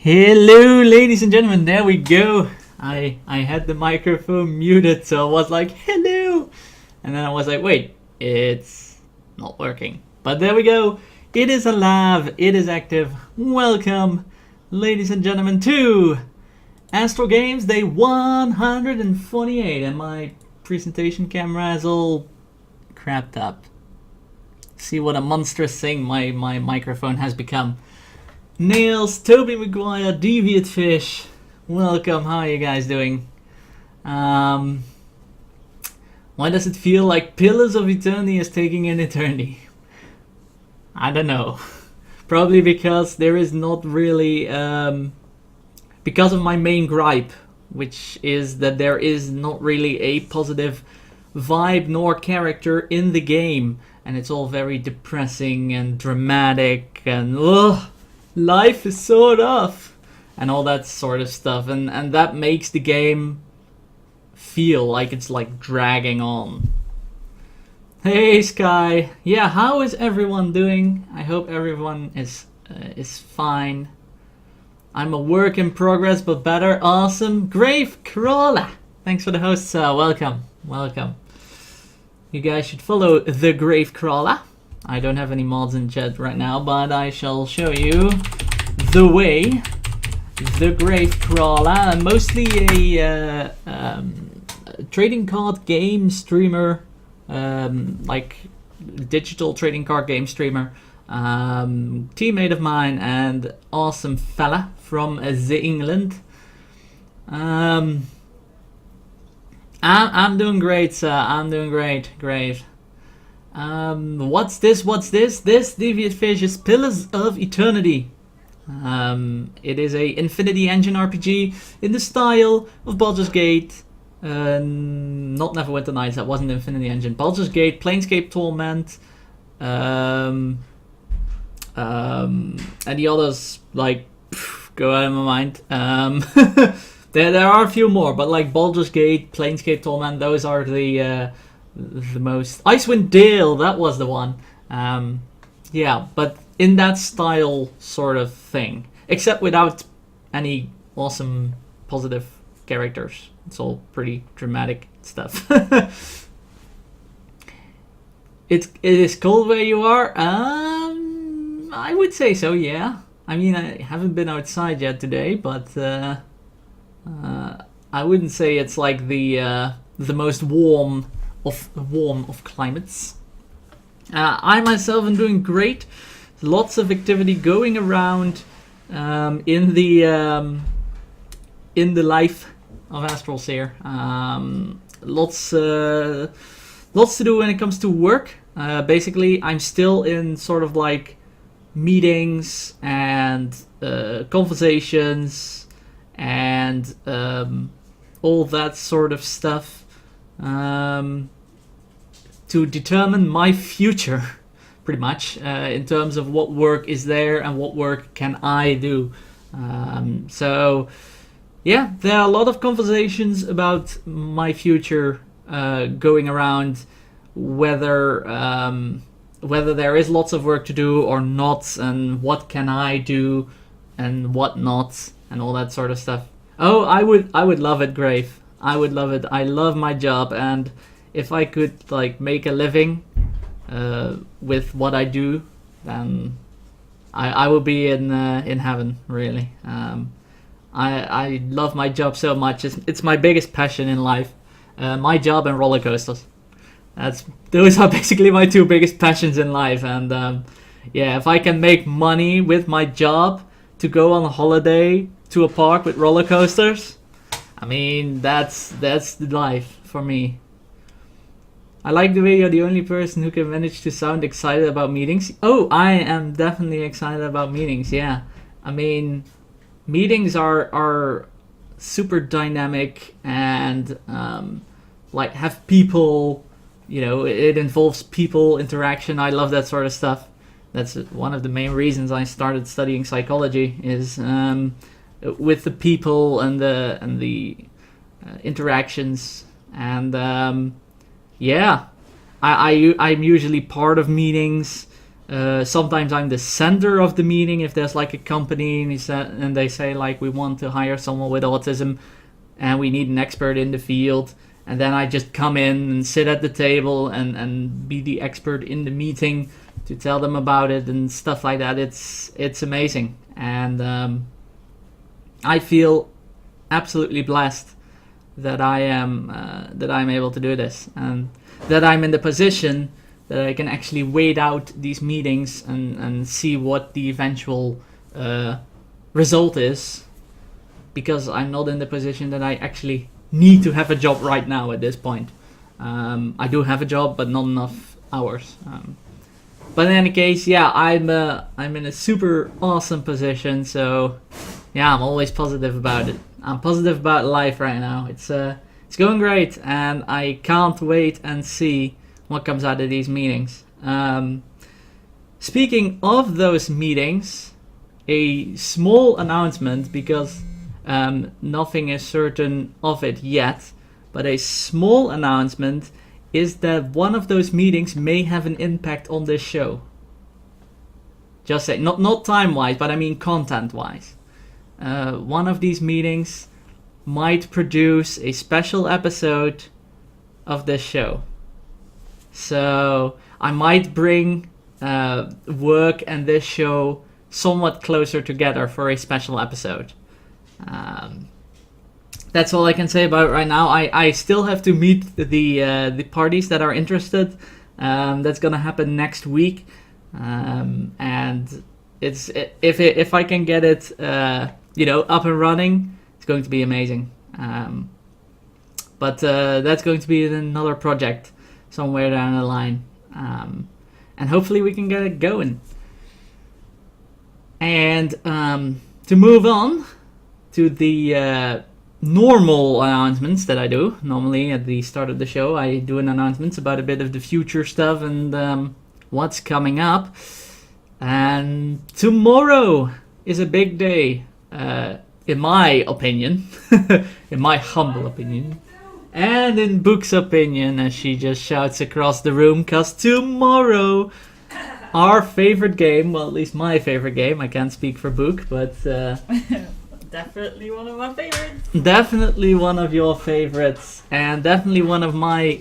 Hello, ladies and gentlemen. There we go. I had the microphone muted, so I was like, hello. And then I was like, wait, it's not working. But there we go. It is alive. It is active. Welcome, ladies and gentlemen, to AstralGames Day 148. And my presentation camera is all crapped up. See what a monstrous thing my microphone has become. Nails, Toby Maguire, Deviant Fish, welcome. How are you guys doing? Why does it feel like Pillars of Eternity is taking an eternity? I don't know. Probably because there is not really because of my main gripe, which is that there is not really a positive vibe nor character in the game, and it's all very depressing and dramatic and life is so rough and all that sort of stuff, and that makes the game feel like it's like dragging on. Hey Sky, yeah, how is everyone doing? I hope everyone is fine. I'm a work in progress, but better. Awesome. Grave Crawler, thanks for the host. Welcome. You guys should follow the Grave Crawler. I don't have any mods in chat right now, but I shall show you the way. The Grave Crawler, mostly a trading card game streamer, like digital trading card game streamer, teammate of mine and awesome fella from the England. I'm doing great, sir. I'm doing great. Great. What's this? This Deviant Fish is Pillars of Eternity. It is a Infinity Engine RPG in the style of Baldur's Gate. Not Neverwinter Nights, that wasn't Infinity Engine. Baldur's Gate, Planescape Torment, and the others like go out of my mind. There are a few more, but like Baldur's Gate, Planescape Torment, those are the most. Icewind Dale, that was the one. Yeah, but in that style sort of thing, except without any awesome positive characters. It's all pretty dramatic stuff. It is cold where you are. I would say so. Yeah. I mean, I haven't been outside yet today, but I wouldn't say it's like the most warm of climates. I myself am doing great. Lots of activity going around in the life of Astral Seer. Lots to do when it comes to work. Basically, I'm still in sort of like meetings and conversations and all that sort of stuff to determine my future, pretty much, in terms of what work is there and what work can I do. So yeah, there are a lot of conversations about my future going around, whether there is lots of work to do or not, and what can I do and what not, and all that sort of stuff. Oh, I would love it, Grave. I would love it. I love my job, and if I could like make a living with what I do, then I would be in heaven, really. I love my job so much. It's my biggest passion in life. My job and roller coasters. Those are basically my two biggest passions in life. And yeah, if I can make money with my job to go on a holiday to a park with roller coasters, I mean that's the life for me. I like the way you're the only person who can manage to sound excited about meetings. Oh, I am definitely excited about meetings. Yeah, I mean, meetings are super dynamic and like have people, it involves people interaction. I love that sort of stuff. That's one of the main reasons I started studying psychology, is with the people and the interactions. And yeah, I'm usually part of meetings. Sometimes I'm the center of the meeting if there's like a company and they say like we want to hire someone with autism and we need an expert in the field, and then I just come in and sit at the table and be the expert in the meeting to tell them about it and stuff like that. It's amazing, and I feel absolutely blessed that I'm able to do this, and that I'm in the position that I can actually wait out these meetings and see what the eventual result is, because I'm not in the position that I actually need to have a job right now at this point. I do have a job, but not enough hours. But in any case, yeah, I'm in a super awesome position, so yeah, I'm always positive about it. I'm positive about life right now. It's going great, and I can't wait and see what comes out of these meetings. Speaking of those meetings, a small announcement, because nothing is certain of it yet, but a small announcement is that one of those meetings may have an impact on this show. Just say, not time-wise, but I mean content-wise. One of these meetings might produce a special episode of this show. So I might bring work and this show somewhat closer together for a special episode. That's all I can say about it right now. I still have to meet the parties that are interested. That's gonna happen next week, and if I can get it up and running, it's going to be amazing. But that's going to be another project somewhere down the line, and hopefully we can get it going. And to move on to the normal announcements that I do. Normally at the start of the show I do an announcements about a bit of the future stuff and what's coming up. And tomorrow is a big day, in my opinion, in my humble opinion, and in Book's opinion, as she just shouts across the room, because tomorrow our favorite game, well, at least my favorite game, I can't speak for Book, but definitely one of my favorites. Definitely one of your favorites, and definitely one of my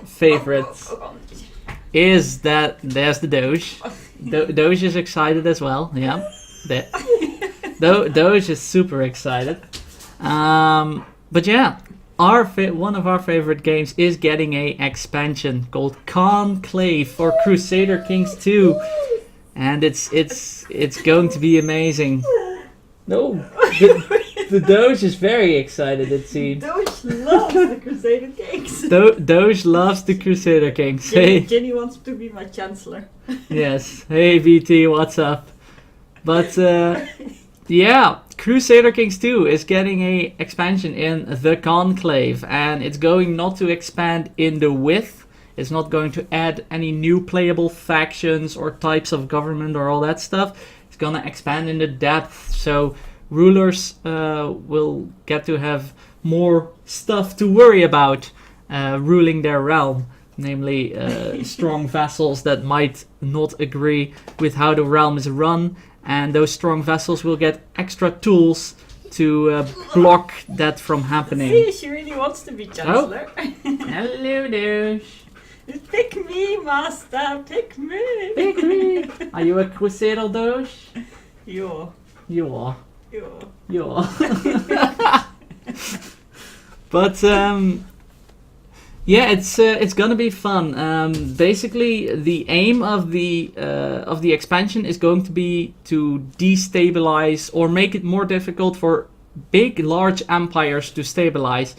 favorites is that there's the Doge. Doge is excited as well. Yeah, Doge is super excited. But yeah, one of our favorite games is getting a expansion called Conclave for Crusader Kings 2, and it's going to be amazing. No, the Doge is very excited, it seems. Doge loves the Crusader Kings. Doge loves the Crusader Kings. Jenny wants to be my chancellor. Yes. Hey, VT, what's up? But, yeah, Crusader Kings 2 is getting a expansion in the Conclave, and it's going not to expand in the width. It's not going to add any new playable factions or types of government or all that stuff. It's gonna expand in the depth, so rulers will get to have more stuff to worry about ruling their realm, namely strong vassals that might not agree with how the realm is run, and those strong vassals will get extra tools to block that from happening. See, she really wants to be chancellor. Oh. Hello, Doge. Pick me, master, pick me. Pick me. Are you a Crusader Doge? Yeah. You are. Yeah. You are. But yeah, it's gonna be fun. Basically, the aim of the expansion is going to be to destabilize or make it more difficult for big, large empires to stabilize,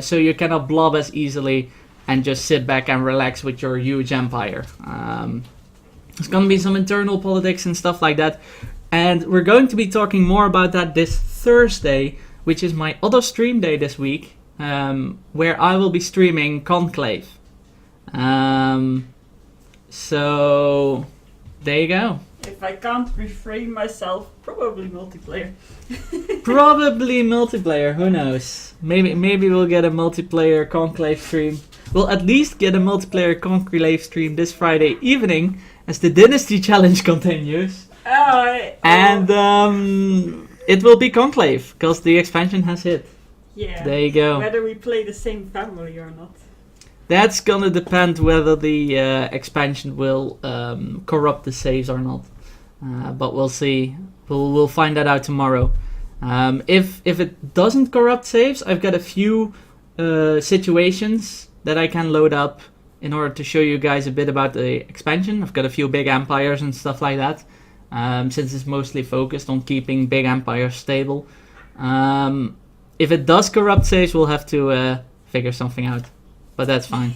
so you cannot blob as easily and just sit back and relax with your huge empire. There's going to be some internal politics and stuff like that. And we're going to be talking more about that this Thursday, which is my other stream day this week, where I will be streaming Conclave. So, there you go. If I can't refrain myself, probably multiplayer. Probably multiplayer, who knows? Maybe we'll get a multiplayer Conclave stream. We'll at least get a multiplayer Conclave stream this Friday evening, as the Dynasty Challenge continues. Oh. And it will be Conclave, because the expansion has hit. Yeah. There you go. Whether we play the same family or not. That's gonna depend whether the expansion will corrupt the saves or not. But we'll see. We'll find that out tomorrow. If it doesn't corrupt saves, I've got a few situations that I can load up in order to show you guys a bit about the expansion. I've got a few big empires and stuff like that. Since it's mostly focused on keeping big empires stable. If it does corrupt saves, we'll have to figure something out. But that's fine.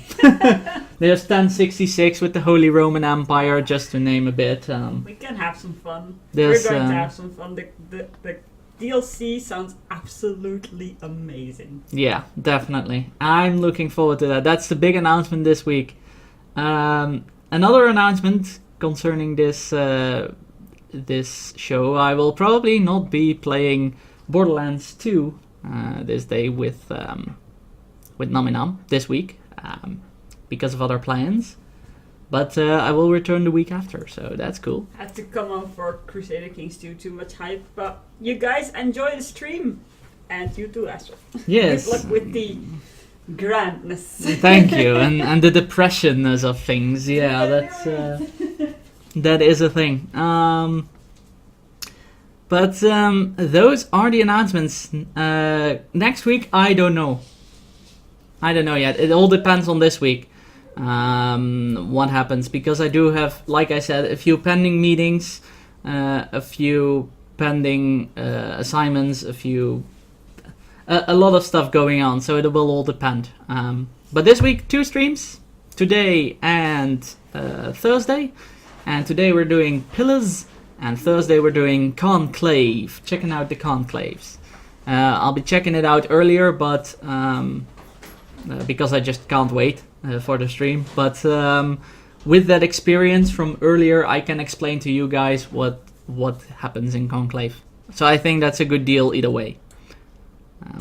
There's 1066 with the Holy Roman Empire, just to name a bit. We can have some fun. There's, We're going to have some fun. The DLC sounds absolutely amazing. Yeah, definitely. I'm looking forward to that. That's the big announcement this week. Another announcement concerning this this show, I will probably not be playing Borderlands 2 this day with Naminam this week because of other plans, but I will return the week after, so that's cool. Had to come on for Crusader Kings 2, too much hype, but you guys enjoy the stream, and you too, Astral. Yes. Good luck with the grandness. Thank you, and the depressionness of things. Yeah, that's that is a thing. But those are the announcements. Next week, I don't know. I don't know yet. It all depends on this week. What happens, because I do have, like I said, a few pending meetings, a few pending assignments, a lot of stuff going on, so it will all depend. But this week, 2 streams, today and Thursday. And today we're doing Pillars, and Thursday we're doing Conclave. Checking out the Conclaves. I'll be checking it out earlier, but because I just can't wait for the stream. But with that experience from earlier, I can explain to you guys what happens in Conclave. So I think that's a good deal either way.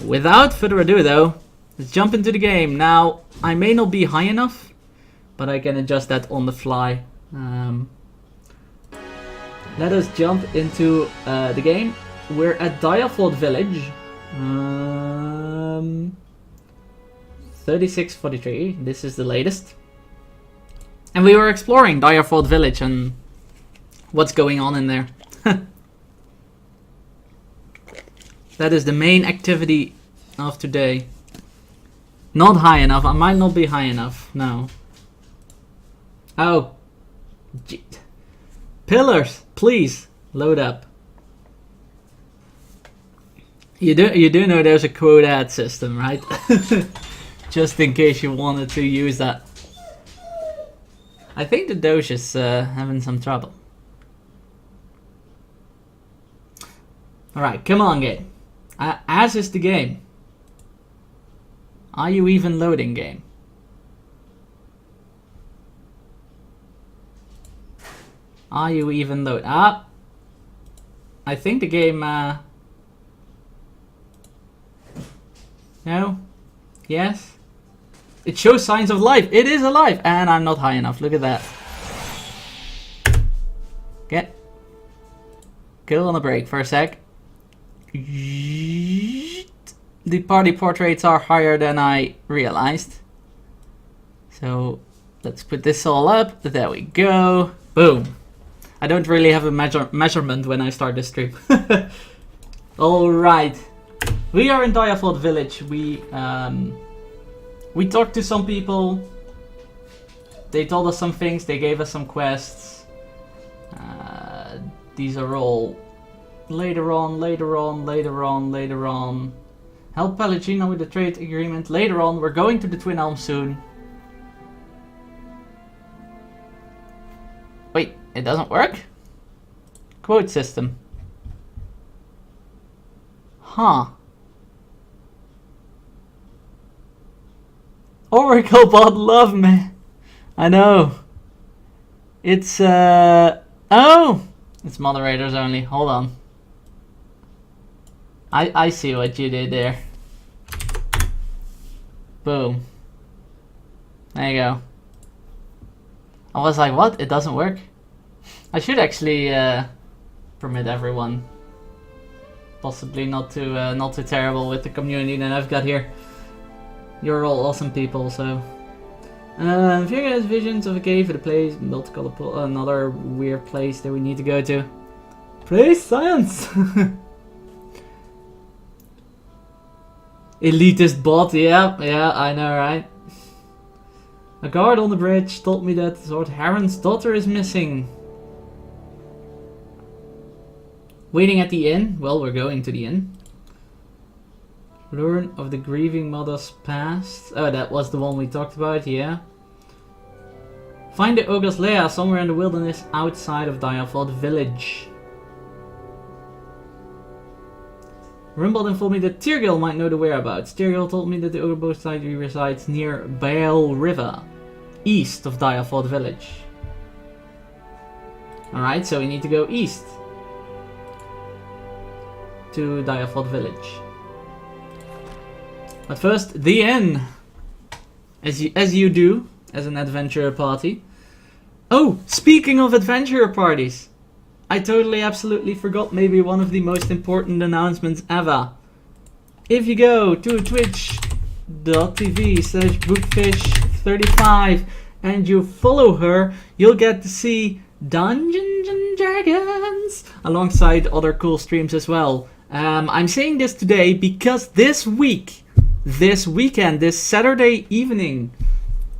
Without further ado though, let's jump into the game. Now, I may not be high enough, but I can adjust that on the fly. Let us jump into the game. We're at Direford Village. 3643, this is the latest. And we were exploring Direford Village and what's going on in there. That is the main activity of today. Not high enough, I might not be high enough, no. Oh. Pillars, please, load up. You do know there's a quote ad system, right? Just in case you wanted to use that. I think the Doge is having some trouble. Alright, come on game. As is the game. Are you even loading, game? Are you even loading? I think the game... No? Yes? It shows signs of life. It is alive. And I'm not high enough. Look at that. Get. Go on a break for a sec. The party portraits are higher than I realized. So let's put this all up. There we go. Boom. I don't really have a measurement when I start the stream. Alright. We are in Direford Village. We talked to some people. They told us some things. They gave us some quests. These are all later on. Help Pellegrino with the trade agreement. Later on. We're going to the Twin Elms soon. Wait, it doesn't work? Quote system. Huh. Oracle bot love me. I know. It's oh, it's moderators only. Hold on. I see what you did there. Boom. There you go. I was like, what? It doesn't work? I should actually permit everyone. Possibly not too terrible with the community that I've got here. You're all awesome people, so. If you guys visions of a cave at a place, multicolored pool, another weird place that we need to go to. Place science. Elitist bot, yeah, I know, right? A guard on the bridge told me that Lord Heron's daughter is missing. Waiting at the inn? Well, we're going to the inn. Learn of the grieving mother's past. Oh, that was the one we talked about, yeah. Find the ogre's lair somewhere in the wilderness outside of Direford village. Rimbold informed me that Tyrgil might know the whereabouts. Tyrgil told me that the ogre most likely resides near Bale River, east of Direford village. Alright, so we need to go east to Direford village. But first, the inn. As you do, as an adventurer party. Oh, speaking of adventurer parties. I totally absolutely forgot maybe one of the most important announcements ever. If you go to twitch.tv/bookfish35 and you follow her, you'll get to see Dungeons and Dragons alongside other cool streams as well. I'm saying this today because this weekend, this Saturday evening,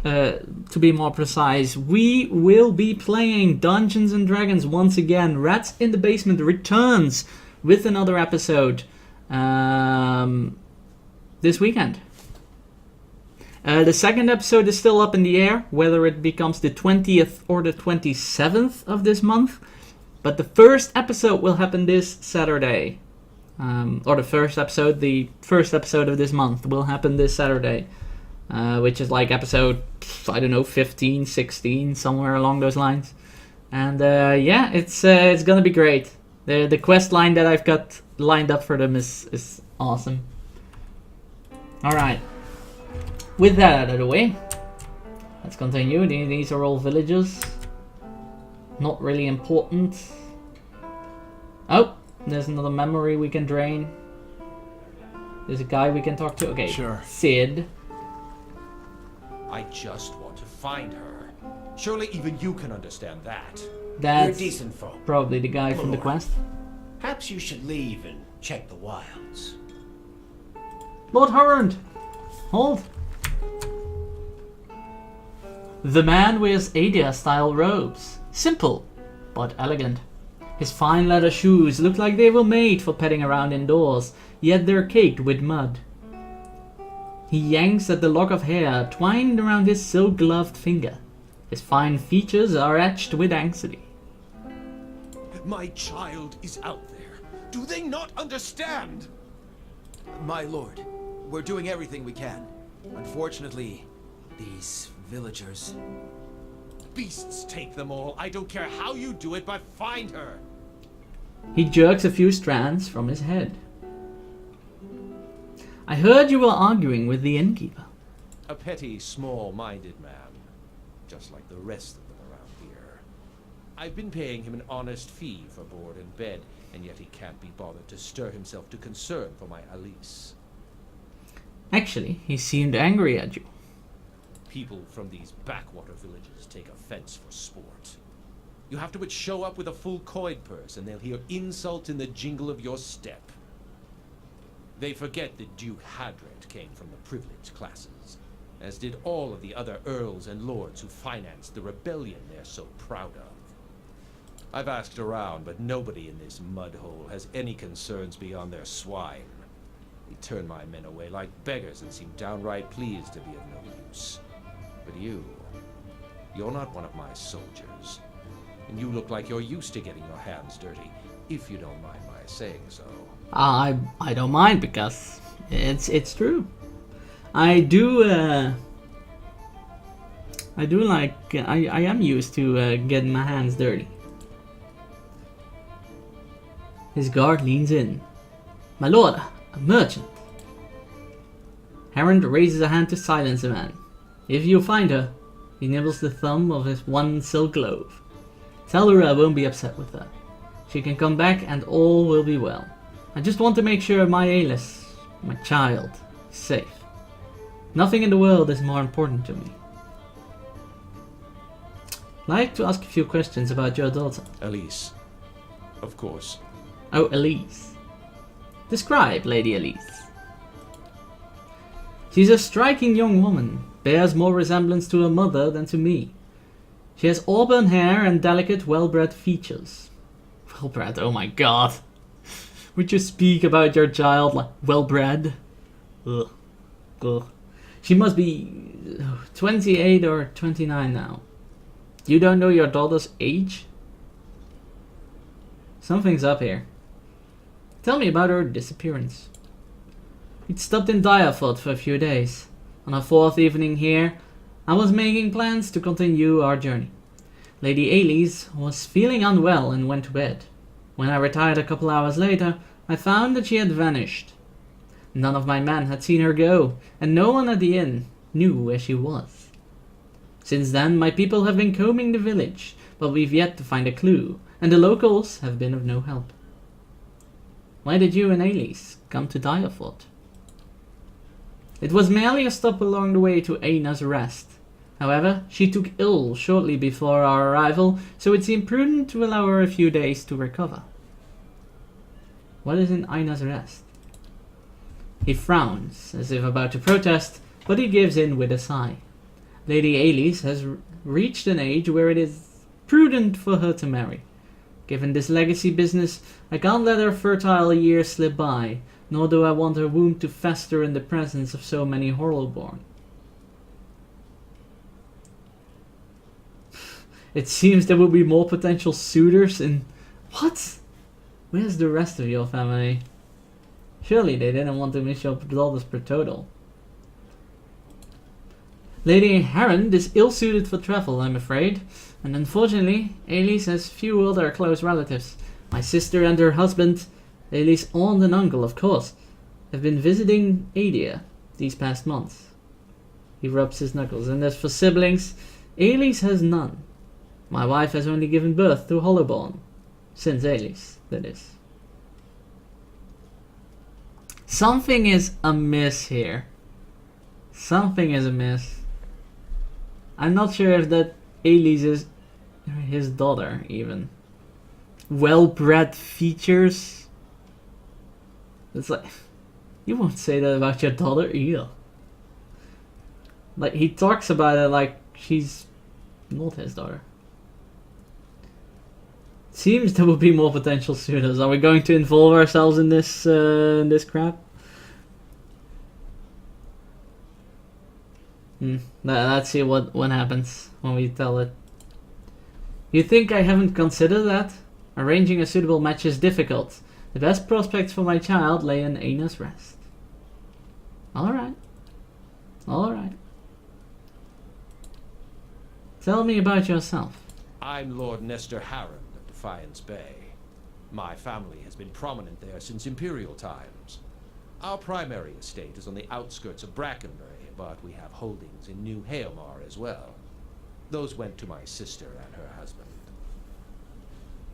to be more precise, we will be playing Dungeons and Dragons once again. Rats in the Basement returns with another episode this weekend. The second episode is still up in the air, whether it becomes the 20th or the 27th of this month. But the first episode will happen this Saturday. Or the first episode of this month will happen this Saturday. Which is like episode, I don't know, 15, 16, somewhere along those lines. And yeah, it's gonna be great. The quest line that I've got lined up for them is awesome. Alright. With that out of the way, let's continue. These are all villages. Not really important. Oh, there's another memory we can drain. There's a guy we can talk to. Okay, sure. Sid. I just want to find her. Surely even you can understand that. That's You're decent folk. probably the guy from the quest. Perhaps you should leave and check the wilds. Lord Horrend! Hold! The man wears Adia-style robes. Simple, but elegant. His fine leather shoes look like they were made for padding around indoors, yet they're caked with mud. He yanks at the lock of hair twined around his silk-gloved finger. His fine features are etched with anxiety. My child is out there. Do they not understand? My lord, we're doing everything we can. Unfortunately, these villagers... Beasts take them all. I don't care how you do it, but find her. He jerks a few strands from his head. I heard you were arguing with the innkeeper. A petty, small-minded man. Just like the rest of them around here. I've been paying him an honest fee for board and bed, and yet he can't be bothered to stir himself to concern for my Alice. Actually, he seemed angry at you. People from these backwater villages take offense for sport. You have to but show up with a full coin purse, and they'll hear insult in the jingle of your step. They forget that Duke Hadred came from the privileged classes, as did all of the other earls and lords who financed the rebellion they're so proud of. I've asked around, but nobody in this mud hole has any concerns beyond their swine. They turn my men away like beggars and seem downright pleased to be of no use. But you're not one of my soldiers. And you look like you're used to getting your hands dirty, if you don't mind my saying so. I don't mind because it's true. I am used to getting my hands dirty. His guard leans in. My lord, a merchant. Heron raises a hand to silence the man. If you find her, he nibbles the thumb of his one silk glove. Tell her I won't be upset with her. She can come back and all will be well. I just want to make sure my Alice, my child, is safe. Nothing in the world is more important to me. I'd like to ask a few questions about your daughter. Elise. Of course. Oh, Elise. Describe Lady Elise. She's a striking young woman, bears more resemblance to her mother than to me. She has auburn hair and delicate, well-bred features. Well-bred, oh my god. Would you speak about your child like well-bred? Ugh. Ugh. She must be 28 or 29 now. You don't know your daughter's age? Something's up here. Tell me about her disappearance. We'd stopped in Direford for a few days. On our 4th evening here, I was making plans to continue our journey. Lady Elise was feeling unwell and went to bed. When I retired a couple hours later, I found that she had vanished. None of my men had seen her go, and no one at the inn knew where she was. Since then, my people have been combing the village, but we've yet to find a clue, and the locals have been of no help. Why did you and Elise come to Direford? It was merely a stop along the way to Aina's Rest. However, she took ill shortly before our arrival, so it seemed prudent to allow her a few days to recover. What is in Aina's Rest? He frowns, as if about to protest, but he gives in with a sigh. Lady Elise has reached an age where it is prudent for her to marry. Given this legacy business, I can't let her fertile years slip by, nor do I want her womb to fester in the presence of so many Hollowborn. It seems there will be more potential suitors in... What? Where's the rest of your family? Surely they didn't want to miss your daughter's betrothal. Lady Heron is ill-suited for travel, I'm afraid. And unfortunately, Elise has few other close relatives. My sister and her husband, Elise's aunt and uncle, of course, have been visiting Adia these past months. He rubs his knuckles. And as for siblings, Elise has none. My wife has only given birth to Hollowborn. Since Elise, that is. Something is amiss here. Something is amiss. I'm not sure if that Elise is his daughter, even. Well-bred features. It's like... You won't say that about your daughter either. Like, he talks about it like she's not his daughter. Seems there will be more potential suitors. Are we going to involve ourselves in this crap? Let's see what happens when we tell it. You think I haven't considered that? Arranging a suitable match is difficult. The best prospects for my child lay in Aina's Rest. Alright. Alright. Tell me about yourself. I'm Lord Nestor Harron of Defiance Bay. My family has been prominent there since Imperial times. Our primary estate is on the outskirts of Brackenbury, but we have holdings in New Haomar as well. Those went to my sister and her husband.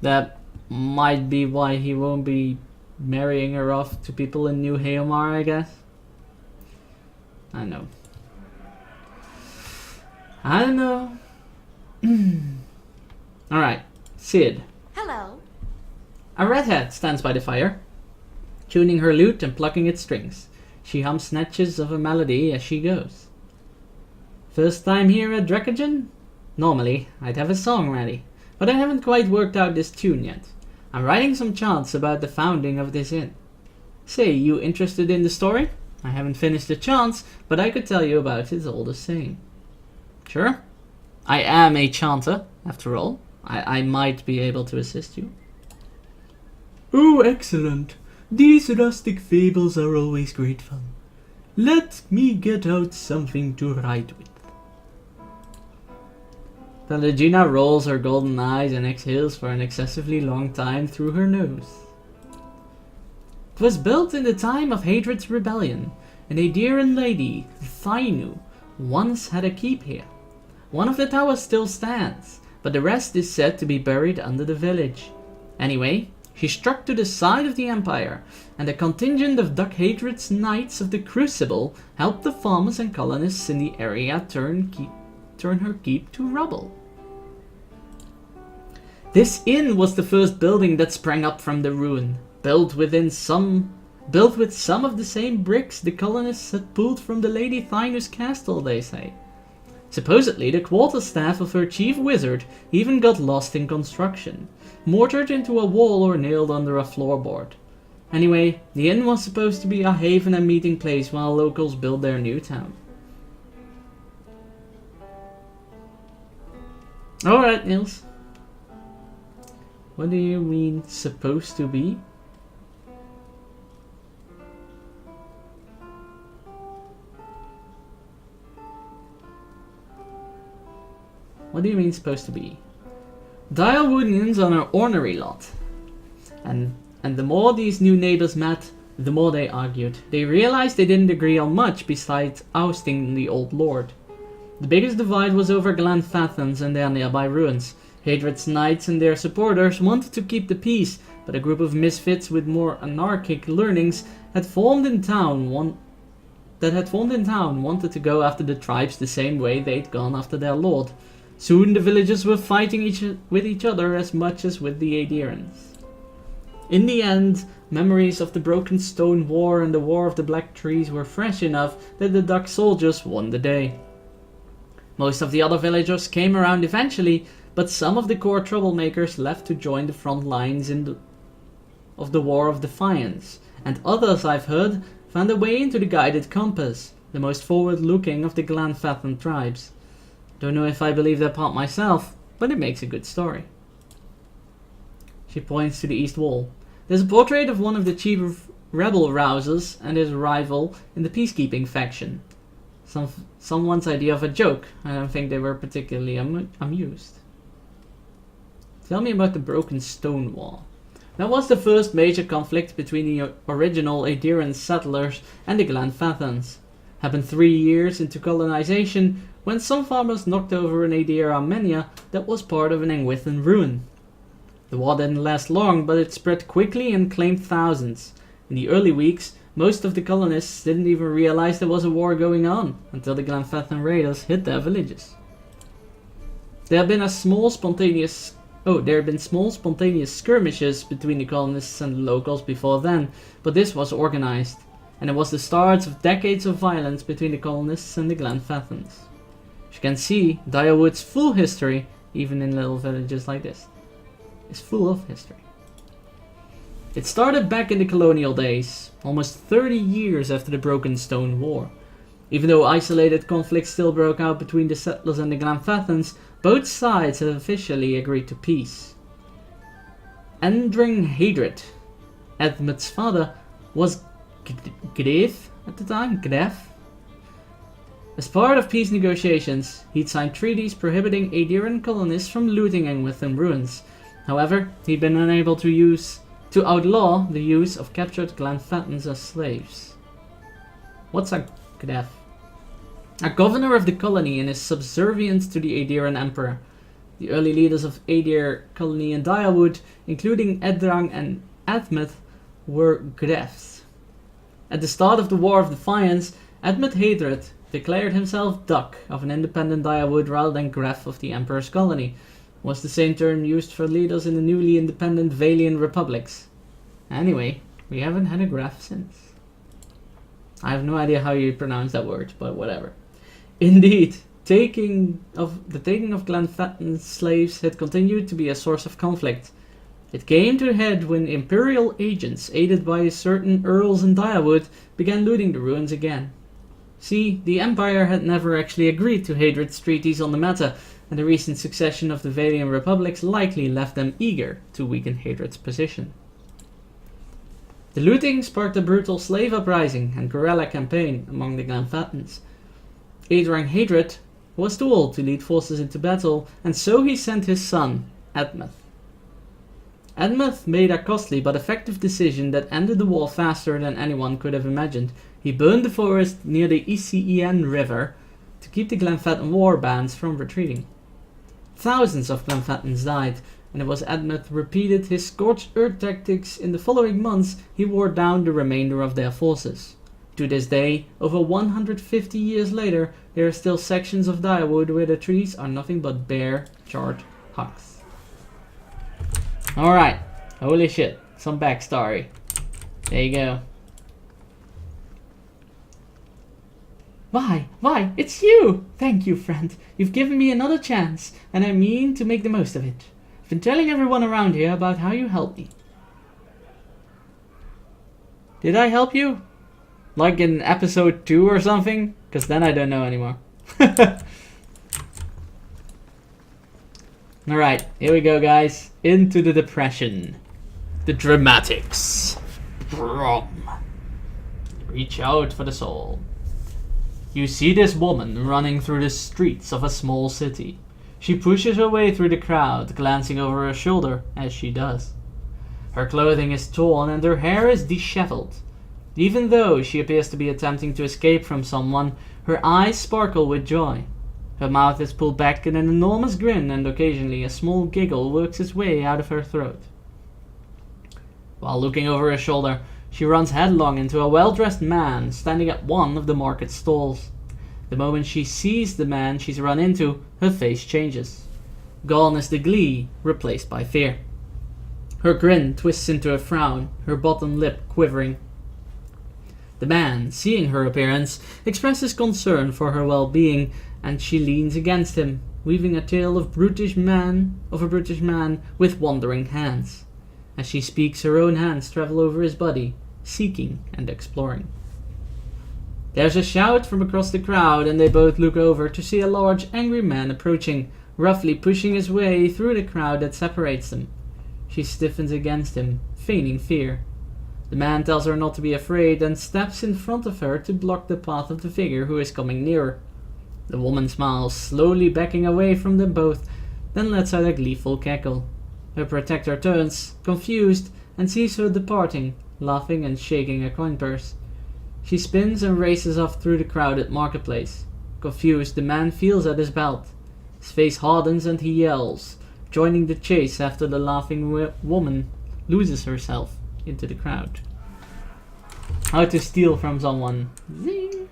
That might be why he won't be marrying her off to people in New Haomar, I guess. I know. I don't know. Alright, Sid. Hello. A redhead stands by the fire, tuning her lute and plucking its strings. She hums snatches of a melody as she goes. First time here at Dreckagen? Normally, I'd have a song ready, but I haven't quite worked out this tune yet. I'm writing some chants about the founding of this inn. Say, you interested in the story? I haven't finished the chants, but I could tell you about it all the same. Sure? I am a chanter, after all. I might be able to assist you. Oh, excellent. These rustic fables are always great fun. Let me get out something to write with. Pelagina rolls her golden eyes and exhales for an excessively long time through her nose. It was built in the time of Hadred's rebellion, and a dear lady, Thainu, once had a keep here. One of the towers still stands, but the rest is said to be buried under the village. Anyway, she struck to the side of the Empire, and a contingent of Duck Hatred's Knights of the Crucible helped the farmers and colonists in the area turn her keep to rubble. This inn was the first building that sprang up from the ruin, built with some of the same bricks the colonists had pulled from the Lady Thynu's castle, they say. Supposedly, the quarterstaff of her chief wizard even got lost in construction, mortared into a wall or nailed under a floorboard. Anyway, the inn was supposed to be a haven and meeting place while locals built their new town. Alright, Niels. What do you mean, supposed to be? What do you mean supposed to be? Dialwood inns on an ornery lot. And the more these new neighbors met, the more they argued. They realized they didn't agree on much besides ousting the old lord. The biggest divide was over Glenfathans and their nearby ruins. Hadred's knights and their supporters wanted to keep the peace, but a group of misfits with more anarchic learnings had formed in town wanted to go after the tribes the same way they'd gone after their lord. Soon the villagers were fighting with each other as much as with the Aedirans. In the end, memories of the Broken Stone War and the War of the Black Trees were fresh enough that the Duck soldiers won the day. Most of the other villagers came around eventually, but some of the core troublemakers left to join the front lines of the War of Defiance, and others, I've heard, found a way into the Guided Compass, the most forward-looking of the Glenfathan tribes. Don't know if I believe that part myself, but it makes a good story. She points to the east wall. There's a portrait of one of the chief rebel rousers and his rival in the peacekeeping faction. Someone's idea of a joke. I don't think they were particularly amused. Tell me about the Broken Stone Wall. That was the first major conflict between the original Aediran settlers and the Glenfathans. Happened 3 years into colonization, when some farmers knocked over an Aedir Armenia that was part of an Engwithan ruin. The war didn't last long, but it spread quickly and claimed thousands. In the early weeks, most of the colonists didn't even realize there was a war going on, until the Glenfathan raiders hit their villages. There had been small spontaneous skirmishes between the colonists and the locals before then, but this was organized, and it was the start of decades of violence between the colonists and the Glenfathans. As you can see, Direwood's full history, even in little villages like this, is full of history. It started back in the colonial days, almost 30 years after the Broken Stone War. Even though isolated conflicts still broke out between the settlers and the Glenfathans, both sides had officially agreed to peace. Endring Hadred, Edmund's father, was Gref at the time, Gref. As part of peace negotiations, he'd signed treaties prohibiting Aediran colonists from looting Engwithan ruins. However, he'd been unable to outlaw the use of captured Glenfathans as slaves. What's a Gref? A governor of the colony and is subservient to the Aediran emperor. The early leaders of Aedir colony in Direwood, including Edrang and Admeth, were Grefs. At the start of the War of Defiance, Admeth Hadred declared himself Duck of an independent Direwood rather than Gref of the Emperor's colony. Was the same term used for leaders in the newly independent Valian republics. Anyway, we haven't had a Gref since. I have no idea how you pronounce that word, but whatever. Indeed, the taking of Glenfathan slaves had continued to be a source of conflict. It came to a head when imperial agents, aided by certain earls in Direwood, began looting the ruins again. See, the Empire had never actually agreed to Hadred's treaties on the matter, and the recent succession of the Valian republics likely left them eager to weaken Hadred's position. The looting sparked a brutal slave uprising and guerrilla campaign among the Glenfathans. Edrang Hadred was too old to lead forces into battle, and so he sent his son, Admeth. Admeth made a costly but effective decision that ended the war faster than anyone could have imagined. He burned the forest near the Icen River to keep the Glenfathan war bands from retreating. Thousands of Glenfattens died, and it was Edmund repeated his scorched earth tactics in the following months, he wore down the remainder of their forces. To this day, over 150 years later, there are still sections of Direwood where the trees are nothing but bare, charred hucks. Alright, holy shit, some backstory. There you go. Why, it's you! Thank you, friend. You've given me another chance, and I mean to make the most of it. I've been telling everyone around here about how you helped me. Did I help you? Like in episode 2 or something? Because then I don't know anymore. Alright, here we go, guys. Into the depression. The dramatics. Brom. Reach out for the soul. You see this woman running through the streets of a small city. She pushes her way through the crowd, glancing over her shoulder as she does. Her clothing is torn and her hair is disheveled. Even though she appears to be attempting to escape from someone, her eyes sparkle with joy. Her mouth is pulled back in an enormous grin, and occasionally a small giggle works its way out of her throat. While looking over her shoulder, she runs headlong into a well-dressed man standing at one of the market stalls. The moment she sees the man she's run into, her face changes. Gone is the glee, replaced by fear. Her grin twists into a frown, her bottom lip quivering. The man, seeing her appearance, expresses concern for her well-being, and she leans against him, weaving a tale of a brutish man with wandering hands. As she speaks, her own hands travel over his body, seeking and exploring. There's a shout from across the crowd, and they both look over to see a large, angry man approaching, roughly pushing his way through the crowd that separates them. She stiffens against him, feigning fear. The man tells her not to be afraid and steps in front of her to block the path of the figure who is coming nearer. The woman smiles, slowly backing away from them both, then lets out a gleeful cackle. Her protector turns, confused, and sees her departing, laughing and shaking a coin purse. She spins and races off through the crowded marketplace. Confused, the man feels at his belt. His face hardens and he yells, joining the chase after the laughing woman loses herself into the crowd. How to steal from someone. Zing!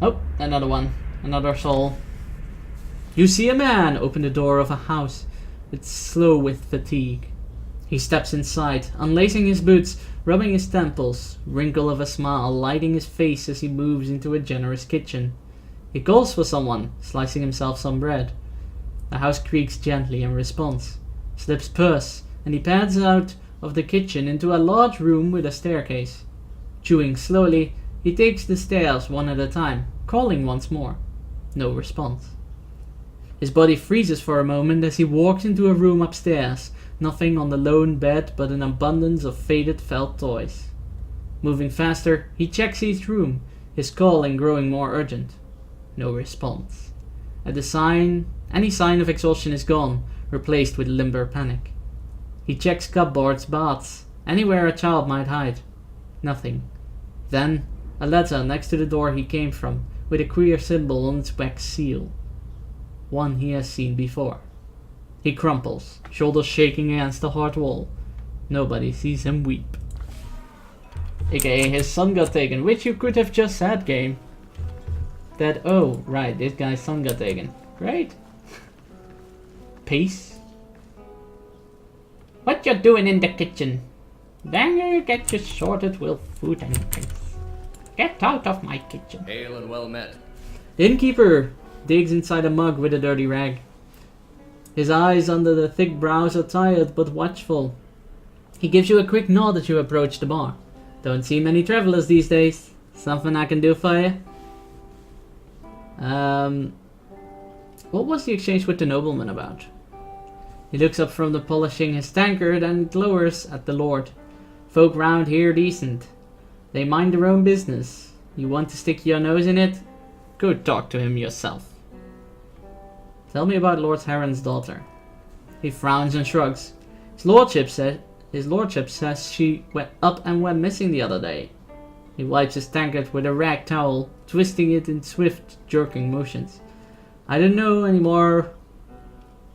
Oh, another one. Another soul. You see a man open the door of a house. It's slow with fatigue. He steps inside, unlacing his boots, rubbing his temples, wrinkle of a smile lighting his face as he moves into a generous kitchen. He calls for someone, slicing himself some bread. The house creaks gently in response, slips purse, and he pads out of the kitchen into a large room with a staircase. Chewing slowly, he takes the stairs one at a time, calling once more. No response. His body freezes for a moment as he walks into a room upstairs, nothing on the lone bed but an abundance of faded felt toys. Moving faster, he checks each room, his calling growing more urgent. No response. Any sign of exhaustion is gone, replaced with limber panic. He checks cupboards, baths, anywhere a child might hide. Nothing. Then, a letter next to the door he came from, with a queer symbol on its wax seal. One he has seen before. He crumples, shoulders shaking against the hard wall. Nobody sees him weep. AKA his son got taken, which you could have just said, game. That, oh, right, this guy's son got taken. Great. Peace. What you doing in the kitchen? Then you get you sorted with food and drinks. Get out of my kitchen. Hail and well met. The innkeeper digs inside a mug with a dirty rag. His eyes under the thick brows are tired but watchful. He gives you a quick nod as you approach the bar. Don't see many travelers these days. Something I can do for you? What was the exchange with the nobleman about? He looks up from the polishing his tankard and glowers at the lord. Folk round here decent. They mind their own business. You want to stick your nose in it? Go talk to him yourself. Tell me about Lord Heron's daughter. He frowns and shrugs. His lordship says she went up and went missing the other day. He wipes his tankard with a rag towel, twisting it in swift, jerking motions. I don't know any more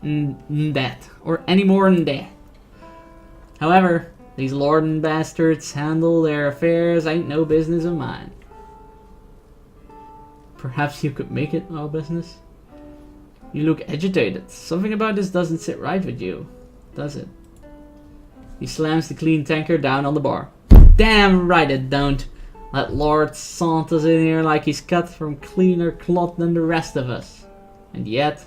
than that, or any more than that. However, these lordin' bastards handle their affairs ain't no business of mine. Perhaps you could make it our business? You look agitated. Something about this doesn't sit right with you, does it? He slams the clean tankard down on the bar. Damn right it don't. That lord saunters in here like he's cut from cleaner cloth than the rest of us. And yet...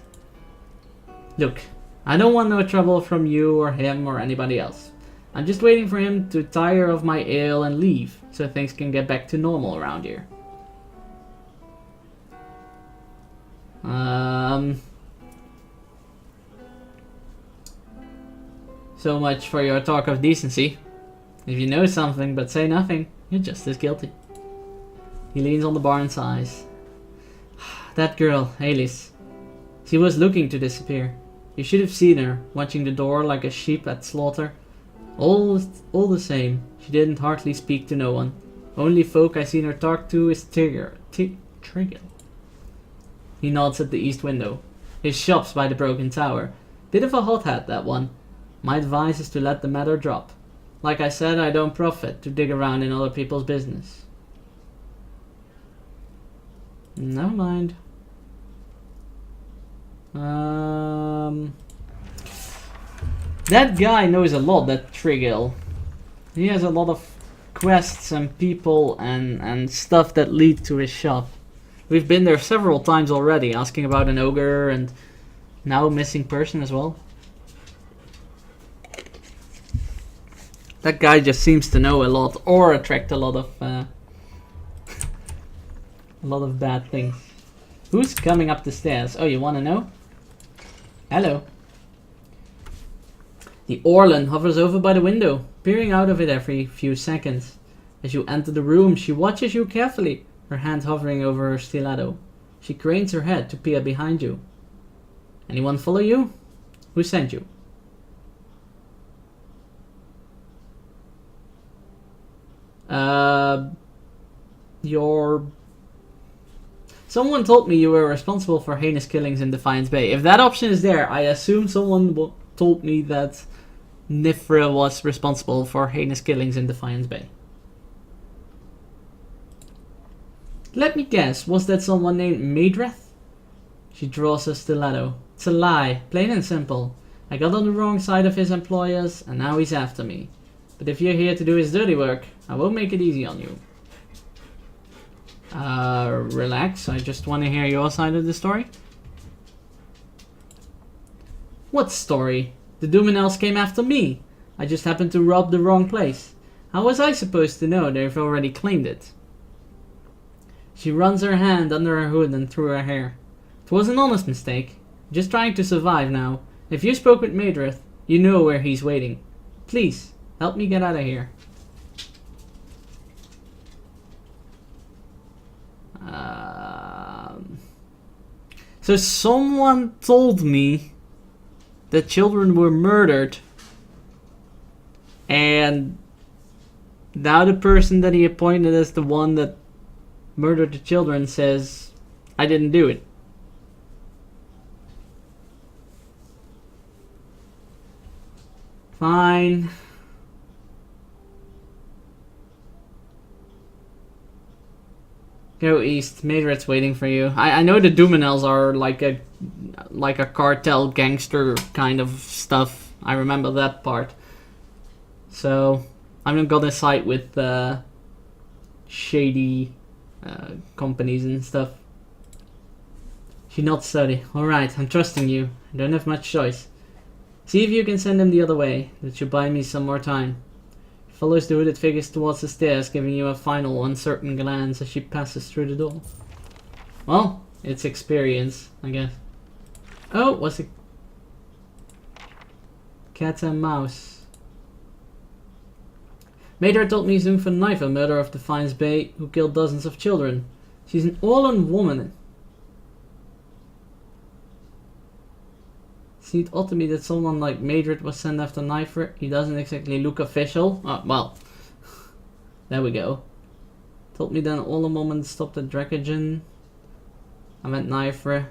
Look, I don't want no trouble from you or him or anybody else. I'm just waiting for him to tire of my ale and leave, so things can get back to normal around here. So much for your talk of decency. If you know something but say nothing, you're just as guilty. He leans on the bar and sighs. That girl, Alice. She was looking to disappear. You should have seen her, watching the door like a sheep at slaughter. All the same, she didn't hardly speak to no one. Only folk I seen her talk to is Trigger. He nods at the east window. His shop's by the broken tower. Bit of a hothead, that one. My advice is to let the matter drop. Like I said, I don't profit to dig around in other people's business. Never mind. That guy knows a lot, that Trigil. He has a lot of quests and people and stuff that lead to his shop. We've been there several times already, asking about an ogre and now a missing person as well. That guy just seems to know a lot, or attract a lot of bad things. Who's coming up the stairs? Oh, you want to know? Hello. The Orlan hovers over by the window, peering out of it every few seconds. As you enter the room, she watches you carefully, her hand hovering over her stiletto. She cranes her head to peer behind you. Anyone follow you? Who sent you? Someone told me you were responsible for heinous killings in Defiance Bay. If that option is there, I assume someone told me that Nifra was responsible for heinous killings in Defiance Bay. Let me guess, was that someone named Maedreth? She draws a stiletto. It's a lie, plain and simple. I got on the wrong side of his employers, and now he's after me. But if you're here to do his dirty work, I won't make it easy on you. Relax, I just want to hear your side of the story. What story? The Duminels came after me. I just happened to rob the wrong place. How was I supposed to know they've already claimed it? She runs her hand under her hood and through her hair. It was an honest mistake. Just trying to survive now. If you spoke with Maedrith, you know where he's waiting. Please, help me get out of here. So someone told me that children were murdered, and now the person that he appointed as the one that murdered the children says, I didn't do it. Fine. Go east. Maedrith's waiting for you. I know the Duminels are like a cartel gangster kind of stuff. I remember that part. So I'm gonna side with shady companies and stuff. She nods slowly. Alright, I'm trusting you. I don't have much choice. See if you can send him the other way. That should buy me some more time. Follows the hooded figures towards the stairs, giving you a final uncertain glance as she passes through the door. Well, it's experience, I guess. Oh, was it cat and mouse? Maedrith told me Zunfa Knife, a murderer of Defiance Bay, who killed dozens of children. She's an Orlan woman. Seemed odd to me that someone like Maedrith was sent after Knifer. He doesn't exactly look official. Oh, well. There we go. Told me then all the moment stopped at Dracogen. I went Nifre.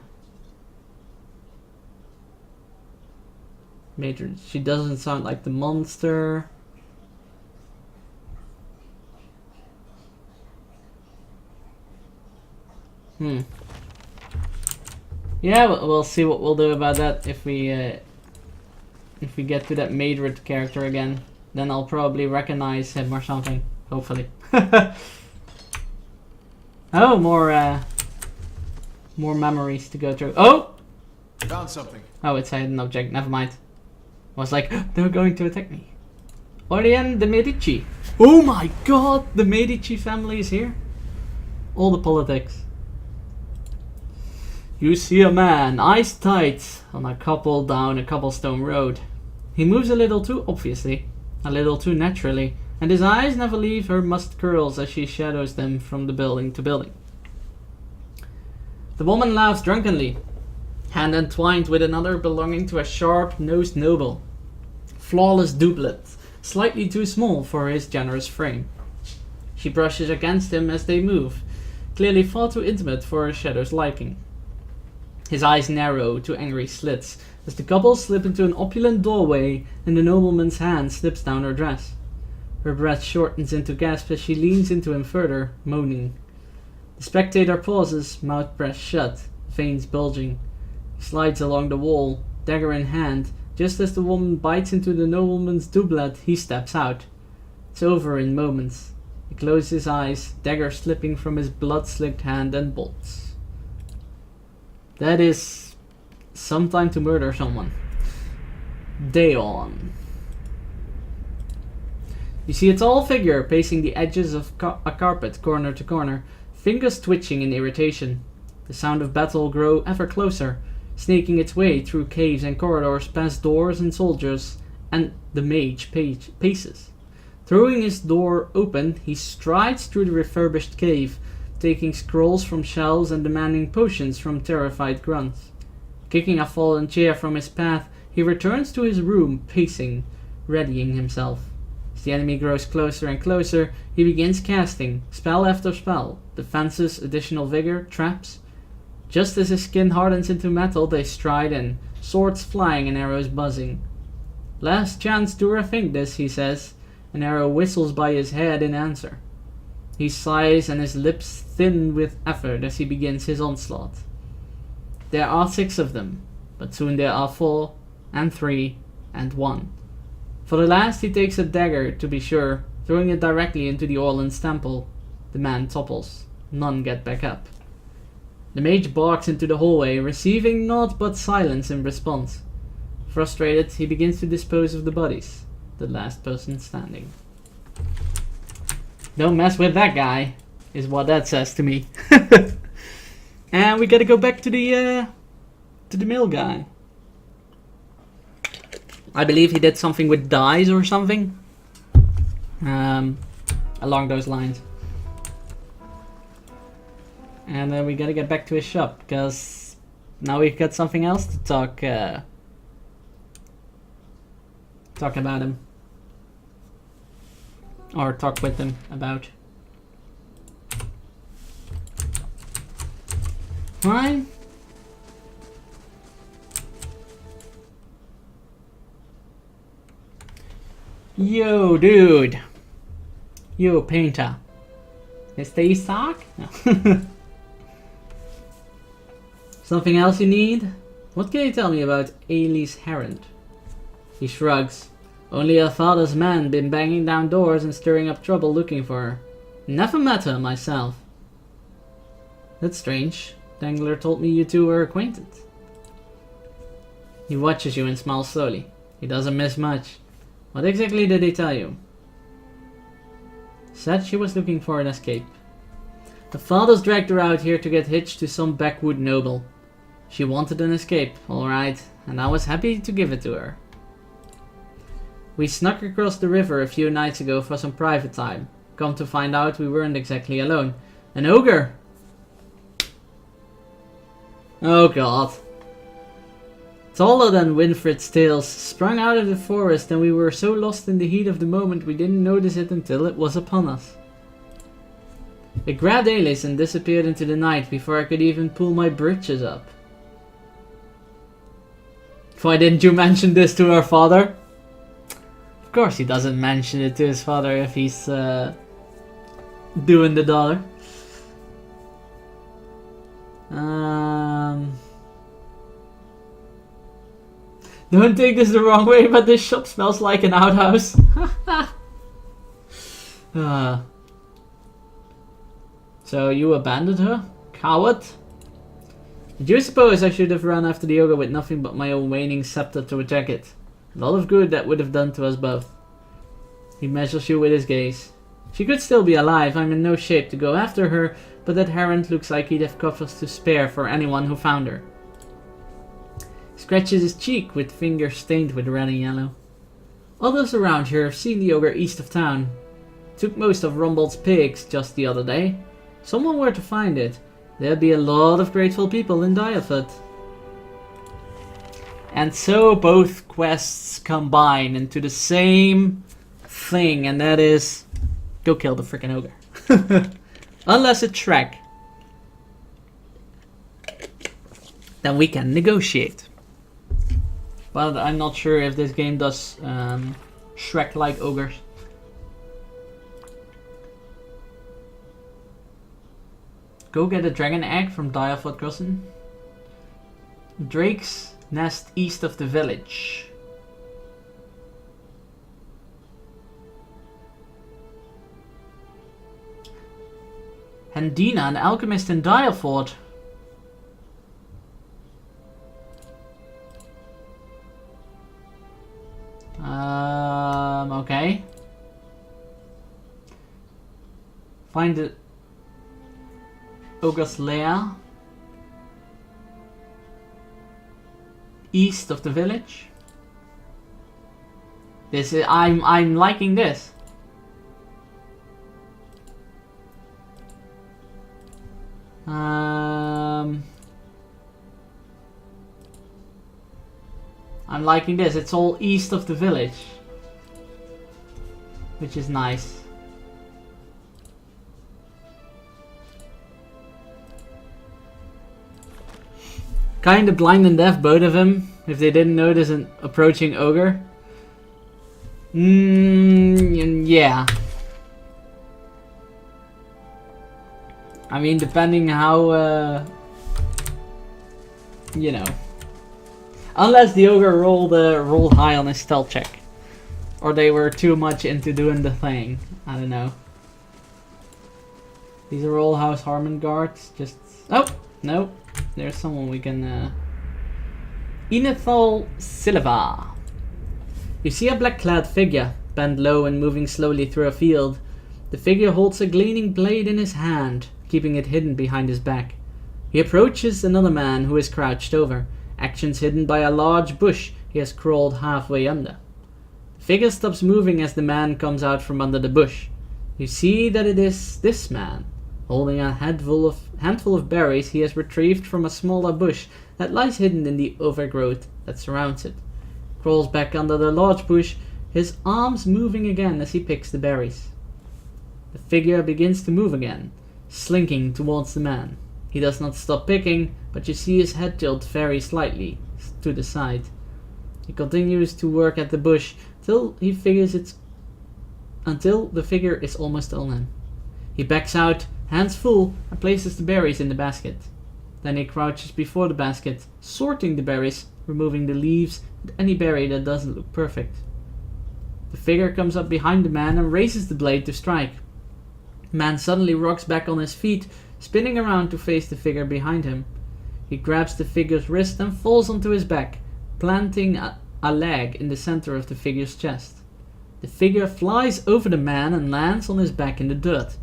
Major, she doesn't sound like the monster. Yeah, we'll see what we'll do about that if we get to that Madrid character again. Then I'll probably recognize him or something. Hopefully. Oh, more memories to go through. Oh! Found something. Oh, it's a hidden object. Never mind. I was like, they're going to attack me. Orlean de Medici. Oh my god, the Medici family is here. All the politics. You see a man, eyes tight, on a couple down a cobblestone road. He moves a little too obviously, a little too naturally, and his eyes never leave her mussed curls as she shadows them from the building to building. The woman laughs drunkenly, hand entwined with another belonging to a sharp-nosed noble. Flawless doublet, slightly too small for his generous frame. She brushes against him as they move, clearly far too intimate for her shadow's liking. His eyes narrow to angry slits as the couple slip into an opulent doorway and the nobleman's hand slips down her dress. Her breath shortens into gasps as she leans into him further, moaning. The spectator pauses, mouth pressed shut, veins bulging. He slides along the wall, dagger in hand. Just as the woman bites into the nobleman's doublet, he steps out. It's over in moments. He closes his eyes, dagger slipping from his blood-slicked hand and bolts. That is some time to murder someone. Day on. You see a tall figure pacing the edges of a carpet corner to corner, fingers twitching in irritation. The sound of battle grow ever closer, snaking its way through caves and corridors past doors and soldiers, and the mage paces. Throwing his door open, he strides through the refurbished cave, taking scrolls from shelves and demanding potions from terrified grunts. Kicking a fallen chair from his path, he returns to his room, pacing, readying himself. As the enemy grows closer and closer, he begins casting, spell after spell, defenses, additional vigor, traps. Just as his skin hardens into metal, they stride in, swords flying and arrows buzzing. Last chance to rethink this, he says. An arrow whistles by his head in answer. He sighs and his lips thin with effort as he begins his onslaught. There are 6 of them, but soon there are 4, and 3, and 1. For the last he takes a dagger to be sure, throwing it directly into the Orlan's temple. The man topples. None get back up. The mage barks into the hallway, receiving naught but silence in response. Frustrated, he begins to dispose of the bodies. The last person standing. Don't mess with that guy, is what that says to me. And we gotta go back to the mill guy. I believe he did something with dyes or something. Along those lines. And then we gotta get back to his shop, because now we've got something else to talk about him. Or talk with him about. Fine. Yo, dude. Yo, painter. Is the sock? No. Something else you need? What can you tell me about Ailey's Herond? He shrugs. Only her father's man been banging down doors and stirring up trouble looking for her. Never met her myself. That's strange. Dangler told me you two were acquainted. He watches you and smiles slowly. He doesn't miss much. What exactly did he tell you? Said she was looking for an escape. The fathers dragged her out here to get hitched to some backwood noble. She wanted an escape, alright, and I was happy to give it to her. We snuck across the river a few nights ago for some private time. Come to find out we weren't exactly alone. An ogre! Oh god. Taller than Winfried's tails, sprung out of the forest, and we were so lost in the heat of the moment we didn't notice it until it was upon us. It grabbed Alice and disappeared into the night before I could even pull my britches up. Why didn't you mention this to her father? Of course he doesn't mention it to his father if he's doing the dollar. Don't take this the wrong way, but this shop smells like an outhouse. So you abandoned her? Coward? Did you suppose I should have run after the ogre with nothing but my own waning scepter to attack it? A lot of good that would have done to us both. He measures you with his gaze. She could still be alive, I'm in no shape to go after her, but that Harrant looks like he'd have coffers to spare for anyone who found her. He scratches his cheek with fingers stained with red and yellow. Others around here have seen the ogre east of town. Took most of Rumbold's pigs just the other day. Someone were to find it. There'd be a lot of grateful people in Direfoot. And so both quests combine into the same thing, and that is go kill the freaking ogre. Unless it's Shrek. Then we can negotiate. But I'm not sure if this game does Shrek-like ogres. Go get a dragon egg from Direfoot Crossing. Drake's nest east of the village. Hendina, an alchemist in Direford. Okay. Find the ogre's lair east of the village. This is I'm liking this. I'm liking this. It's all east of the village, which is nice. Kinda blind and deaf, both of them, if they didn't notice an approaching ogre. Yeah. I mean, depending how, you know. Unless the ogre rolled high on his stealth check. Or they were too much into doing the thing. I don't know. These are all House Harmon guards. Just... Oh! No. There's someone we can... Inethal Silva. You see a black-clad figure, bent low and moving slowly through a field. The figure holds a gleaming blade in his hand, keeping it hidden behind his back. He approaches another man who is crouched over, actions hidden by a large bush he has crawled halfway under. The figure stops moving as the man comes out from under the bush. You see that it is this man, holding a handful of berries he has retrieved from a smaller bush that lies hidden in the overgrowth that surrounds it. Crawls back under the large bush, his arms moving again as he picks the berries. The figure begins to move again, slinking towards the man. He does not stop picking, but you see his head tilt very slightly to the side. He continues to work at the bush until the figure is almost on him. He backs out, hands full, and places the berries in the basket. Then he crouches before the basket, sorting the berries, removing the leaves and any berry that doesn't look perfect. The figure comes up behind the man and raises the blade to strike. The man suddenly rocks back on his feet, spinning around to face the figure behind him. He grabs the figure's wrist and falls onto his back, planting a leg in the center of the figure's chest. The figure flies over the man and lands on his back in the dirt.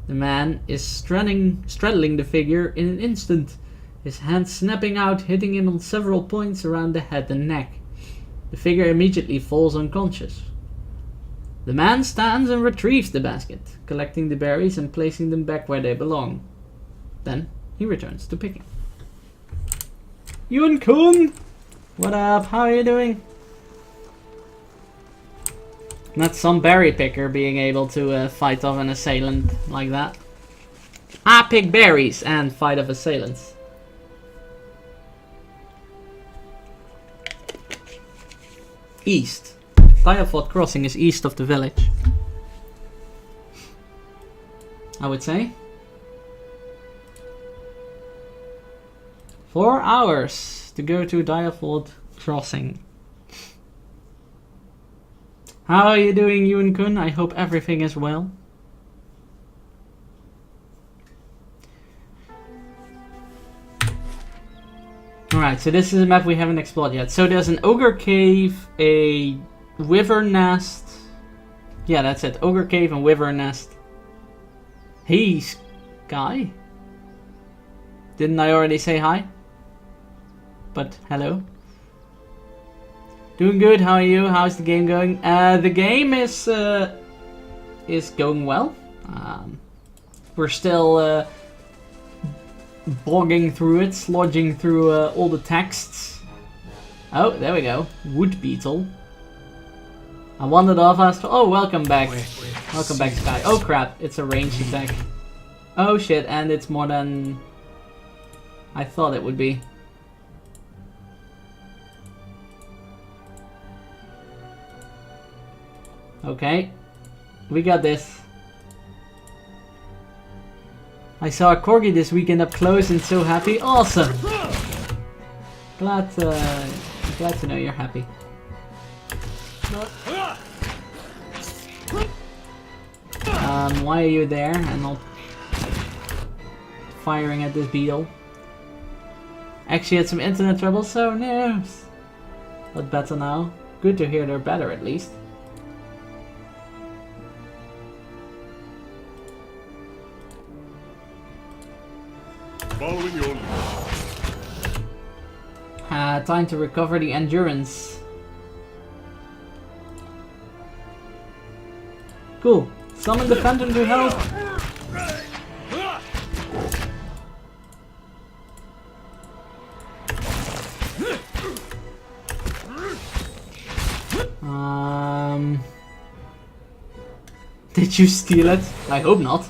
The man is straddling the figure in an instant, his hand snapping out, hitting him on several points around the head and neck. The figure immediately falls unconscious. The man stands and retrieves the basket, collecting the berries and placing them back where they belong. Then he returns to picking. Yun Kun! What up? How are you doing? Not some berry picker being able to fight off an assailant like that. Pick berries and fight off assailants. East. Diafod Crossing is east of the village, I would say. 4 hours to go to Diafod Crossing. How are you doing, Yun Kun? I hope everything is well. Alright, so this is a map we haven't explored yet. So there's an ogre cave, a wyvern nest. Yeah, that's it. Ogre cave and wyvern nest. Hey, Sky. Didn't I already say hi? But hello. Doing good. How are you? How's the game going? The game is going well. We're still bogging through it, slodging through all the texts. Oh, there we go. Wood beetle. I wandered off Astral. Oh, welcome back. Welcome back, Sky. Oh crap! It's a ranged attack. Oh shit! And it's more than I thought it would be. Okay, we got this. I saw a corgi this weekend up close and so happy. Awesome! Glad to know you're happy. Why are you there and not firing at this beetle? Actually had some internet trouble, so no. But better now. Good to hear they're better at least. Following your lead. Time to recover the endurance. Cool. Summon the Phantom to help. Did you steal it? I hope not.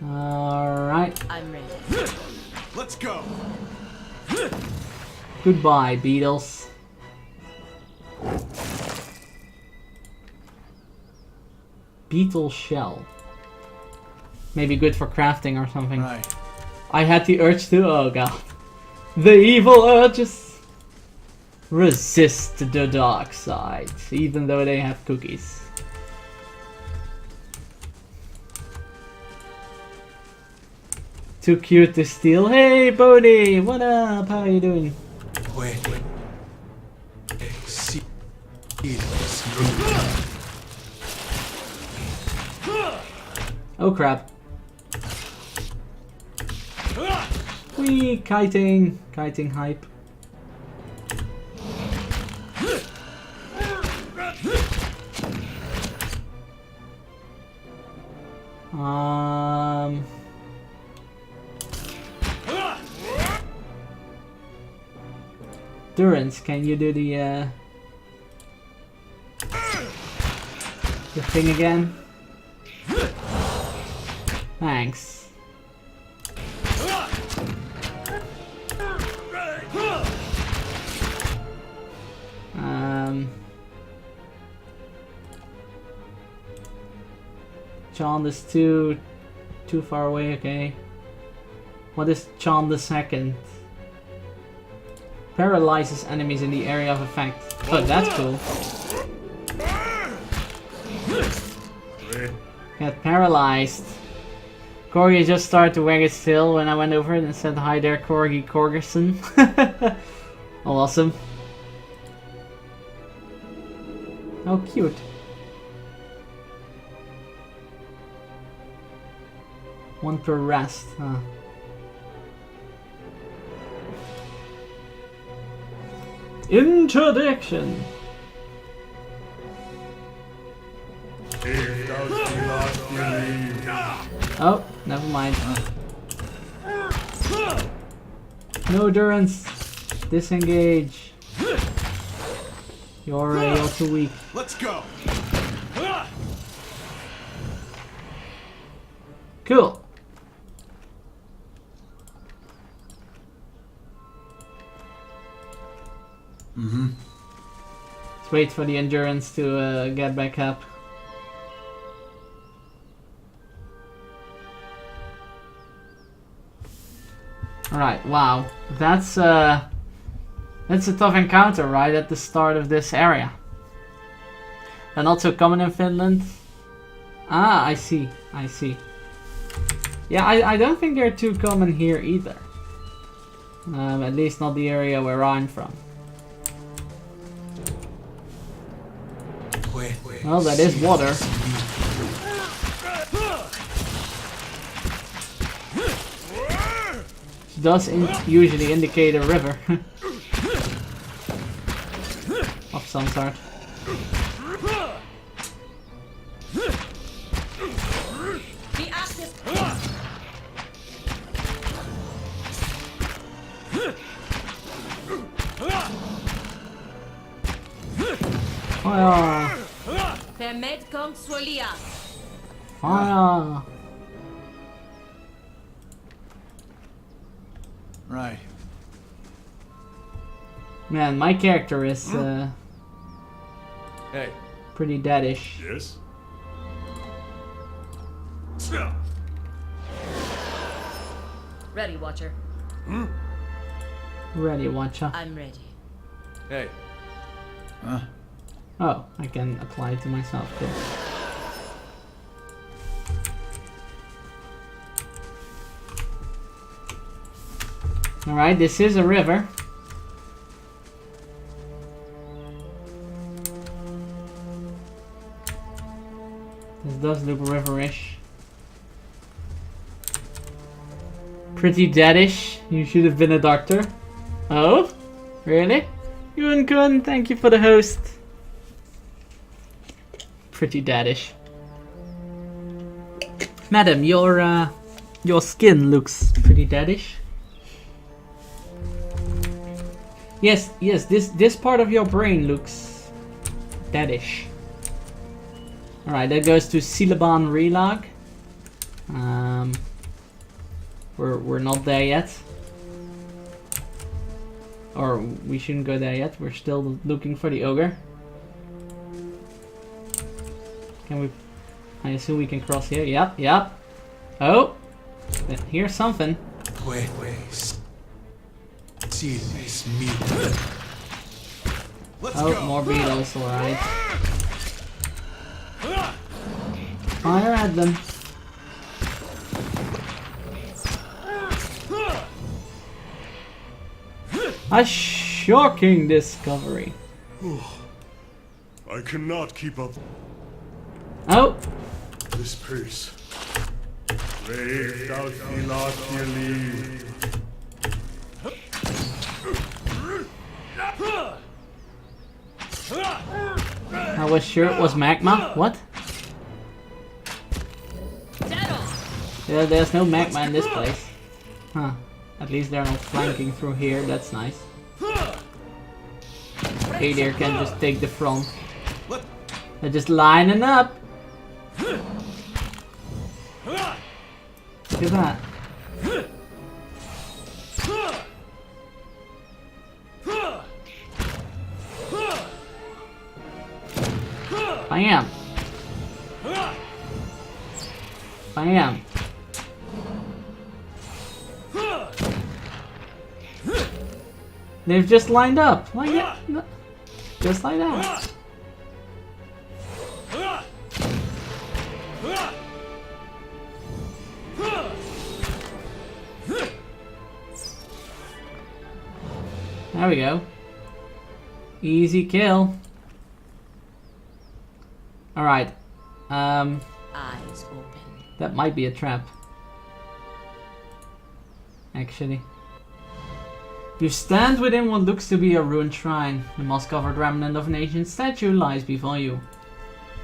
Alright. I'm ready. Let's go. Goodbye, beetles. Beetle shell. Maybe good for crafting or something. Right. I had the urge to. Oh god. The evil urges. Resist the dark side, even though they have cookies. Too cute to steal. Hey, Bodhi! What up? How are you doing? Wait. See. Oh crap. Wee, kiting hype. Durance, can you do the thing again? Thanks. Chond is too far away, okay. What is Chond the second? Paralyzes enemies in the area of effect. Oh, that's cool. Get paralyzed. Corgi just started to wag its tail when I went over it and said, "Hi there, Corgi Corgerson." Oh, awesome. How cute. One per rest, huh? Interdiction! Oh, never mind. No Durance. disengage. You're too weak. Let's go. Cool. Let's wait for the endurance to get back up. Alright, wow. That's a tough encounter right at the start of this area. They're not so common in Finland. Ah, I see. I see. Yeah, I don't think they're too common here either. At least not the area where I'm from. Well, that is water. Which does usually indicate a river. Of some sort. Fire! Permet kong swolia. Fire! Right. Man, my character is Hey. pretty deadish. Yes? Ready, Watcher. Ready, watcha. I'm ready. Hey. Oh, I can apply it to myself too. Alright, this is a river. This does look riverish. Pretty deadish. You should have been a doctor. Oh? Really? Yun Kun, thank you for the host. Pretty deadish. Madam, your skin looks pretty deadish. Yes, this part of your brain looks deadish. Alright, that goes to Silaban Relog. We're not there yet. Or we shouldn't go there yet. We're still looking for the ogre. Can we? I assume we can cross here. Yep. Oh, here's something. Wait. See this meat. Let's Oh, go. more beetles. Alright. Fire at them. A shocking discovery. I cannot keep up Oh, this pace. Leif thou leave. I was sure it was magma. What? Yeah, there's no magma in this place. Huh. At least they're not flanking through here. That's nice. Reindeer can just take the front. They're just lining up. Look at that. Bam. Bam. They've just lined up. Like that. Just like that. There we go. Easy kill. Alright. Eyes open. That might be a trap. Actually. You stand within what looks to be a ruined shrine. The moss-covered remnant of an ancient statue lies before you.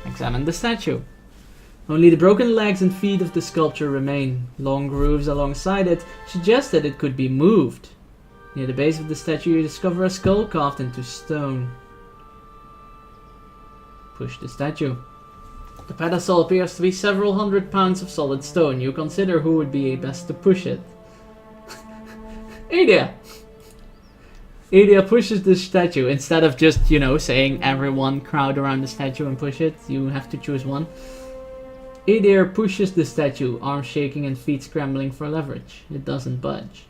Examine the statue. Only the broken legs and feet of the sculpture remain. Long grooves alongside it suggest that it could be moved. Near the base of the statue you discover a skull carved into stone. Push the statue. The pedestal appears to be several hundred pounds of solid stone. You consider who would be best to push it. Adia! Adia pushes the statue. Instead of just, you know, saying everyone crowd around the statue and push it, you have to choose one. Adia pushes the statue, arms shaking and feet scrambling for leverage. It doesn't budge.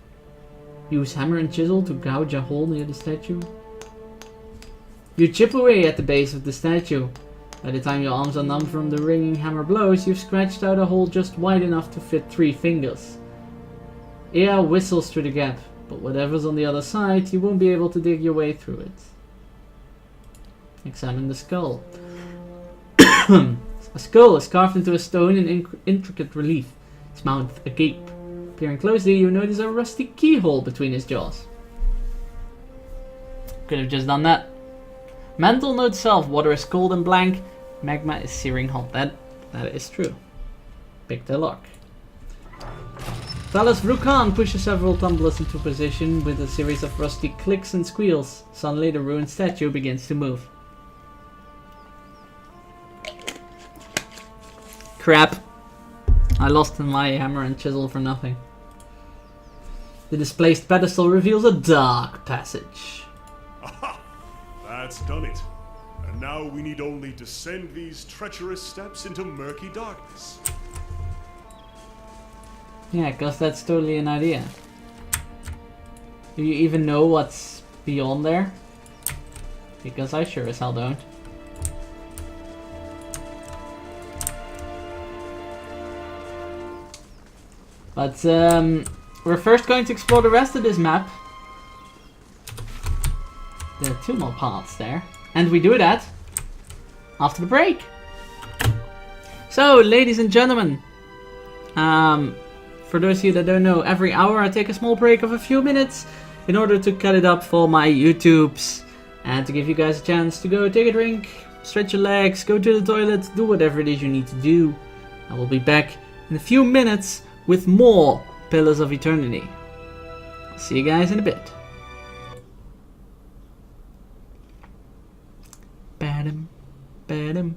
Use hammer and chisel to gouge a hole near the statue. You chip away at the base of the statue. By the time your arms are numb from the ringing hammer blows, you've scratched out a hole just wide enough to fit 3 fingers. Ea whistles through the gap, but whatever's on the other side, you won't be able to dig your way through it. Examine the skull. A skull is carved into a stone in intricate relief, its mouth agape. Peering closely, you notice a rusty keyhole between his jaws. Could have just done that. Mental note self, water is cold and blank, magma is searing hot. That is true. Pick the lock. Talos Vrukan pushes several tumblers into position with a series of rusty clicks and squeals. Suddenly the ruined statue begins to move. Crap. I lost my hammer and chisel for nothing. The displaced pedestal reveals a dark passage. Aha! That's done it. And now we need only descend these treacherous steps into murky darkness. Yeah, cause that's totally an idea. Do you even know what's beyond there? Because I sure as hell don't. But we're first going to explore the rest of this map. There are 2 more paths there. And we do that after the break. So, ladies and gentlemen, for those of you that don't know, every hour I take a small break of a few minutes in order to cut it up for my YouTubes and to give you guys a chance to go take a drink, stretch your legs, go to the toilet, do whatever it is you need to do. I will be back in a few minutes with more Pillars of Eternity. See you guys in a bit. Badum, badum.